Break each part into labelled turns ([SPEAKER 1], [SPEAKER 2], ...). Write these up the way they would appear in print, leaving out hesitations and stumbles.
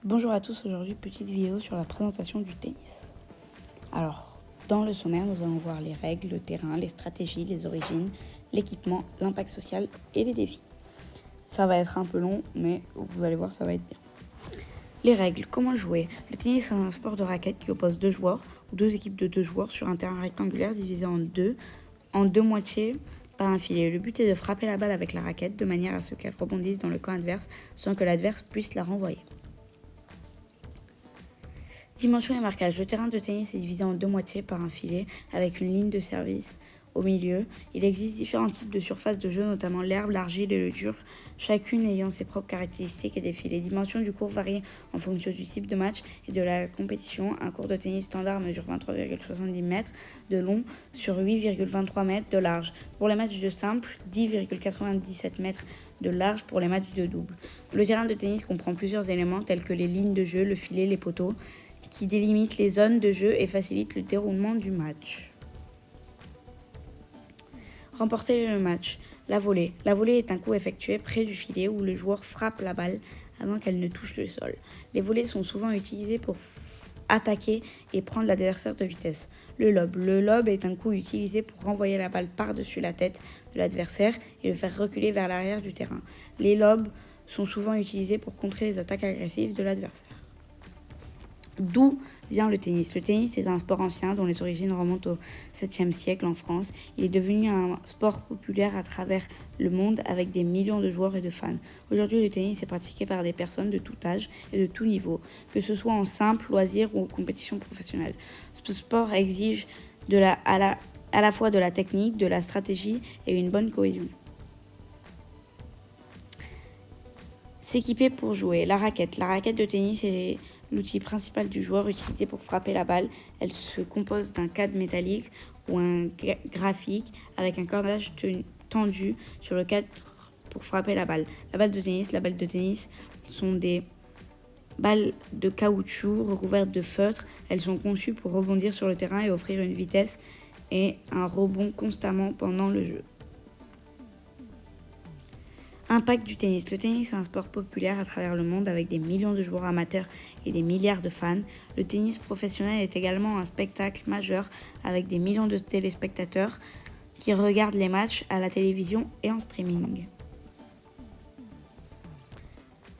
[SPEAKER 1] Bonjour à tous, aujourd'hui petite vidéo sur la présentation du tennis. Alors, dans le sommaire, nous allons voir les règles, le terrain, les stratégies, les origines, l'équipement, l'impact social et les défis. Ça va être un peu long, mais vous allez voir, ça va être bien. Les règles, comment jouer? Le tennis est un sport de raquette qui oppose deux joueurs ou deux équipes de deux joueurs sur un terrain rectangulaire divisé en deux moitiés par un filet. Le but est de frapper la balle avec la raquette de manière à ce qu'elle rebondisse dans le camp adverse sans que l'adverse puisse la renvoyer. Dimension et marquage. Le terrain de tennis est divisé en deux moitiés par un filet avec une ligne de service au milieu. Il existe différents types de surfaces de jeu, notamment l'herbe, l'argile et le dur, chacune ayant ses propres caractéristiques et défis. Les dimensions du court varient en fonction du type de match et de la compétition. Un court de tennis standard mesure 23,70 mètres de long sur 8,23 mètres de large. Pour les matchs de simple, 10,97 mètres de large pour les matchs de double. Le terrain de tennis comprend plusieurs éléments tels que les lignes de jeu, le filet, les poteaux, qui délimitent les zones de jeu et facilitent le déroulement du match. Remporter le match. La volée. La volée est un coup effectué près du filet où le joueur frappe la balle avant qu'elle ne touche le sol. Les volées sont souvent utilisées pour attaquer et prendre l'adversaire de vitesse. Le lob. Le lob est un coup utilisé pour renvoyer la balle par-dessus la tête de l'adversaire et le faire reculer vers l'arrière du terrain. Les lobes sont souvent utilisés pour contrer les attaques agressives de l'adversaire. D'où vient le tennis? Le tennis est un sport ancien dont les origines remontent au 7e siècle en France. Il est devenu un sport populaire à travers le monde avec des millions de joueurs et de fans. Aujourd'hui, le tennis est pratiqué par des personnes de tout âge et de tout niveau, que ce soit en simple, loisir ou en compétition professionnelle. Ce sport exige à la fois de la technique, de la stratégie et une bonne cohésion. S'équiper pour jouer. La raquette. La raquette de tennis est l'outil principal du joueur utilisé pour frapper la balle. Elle se compose d'un cadre métallique ou un graphique avec un cordage tendu sur le cadre pour frapper la balle. La balle de tennis sont des balles de caoutchouc recouvertes de feutre. Elles sont conçues pour rebondir sur le terrain et offrir une vitesse et un rebond constamment pendant le jeu. Impact du tennis. Le tennis est un sport populaire à travers le monde avec des millions de joueurs amateurs et des milliards de fans. Le tennis professionnel est également un spectacle majeur avec des millions de téléspectateurs qui regardent les matchs à la télévision et en streaming.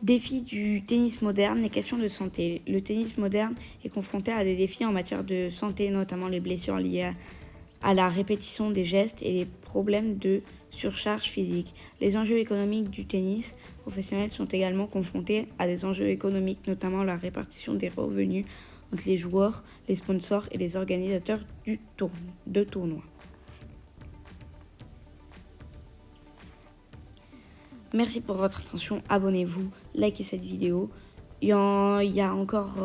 [SPEAKER 1] Défis du tennis moderne, les questions de santé. Le tennis moderne est confronté à des défis en matière de santé, notamment les blessures liées à la répétition des gestes et les problèmes de surcharge physique. Les enjeux économiques du tennis professionnel sont également confrontés à des enjeux économiques, notamment la répartition des revenus entre les joueurs, les sponsors et les organisateurs de tournois. Merci pour votre attention, abonnez-vous, likez cette vidéo. Il y a encore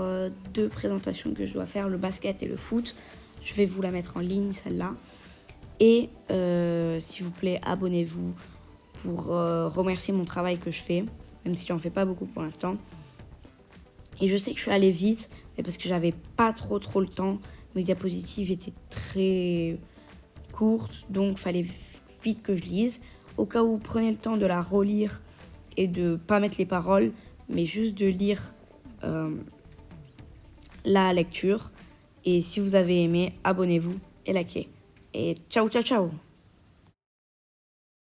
[SPEAKER 1] deux présentations que je dois faire, le basket et le foot. Je vais vous la mettre en ligne, celle-là. Et s'il vous plaît, abonnez-vous pour remercier mon travail que je fais, même si j'en fais pas beaucoup pour l'instant. Et je sais que je suis allée vite, mais parce que j'avais pas trop le temps. Mes diapositives étaient très courtes, donc il fallait vite que je lise. Au cas où, prenez le temps de la relire et de pas mettre les paroles, mais juste de lire la lecture. Et si vous avez aimé, abonnez-vous et likez. Et ciao, ciao, ciao!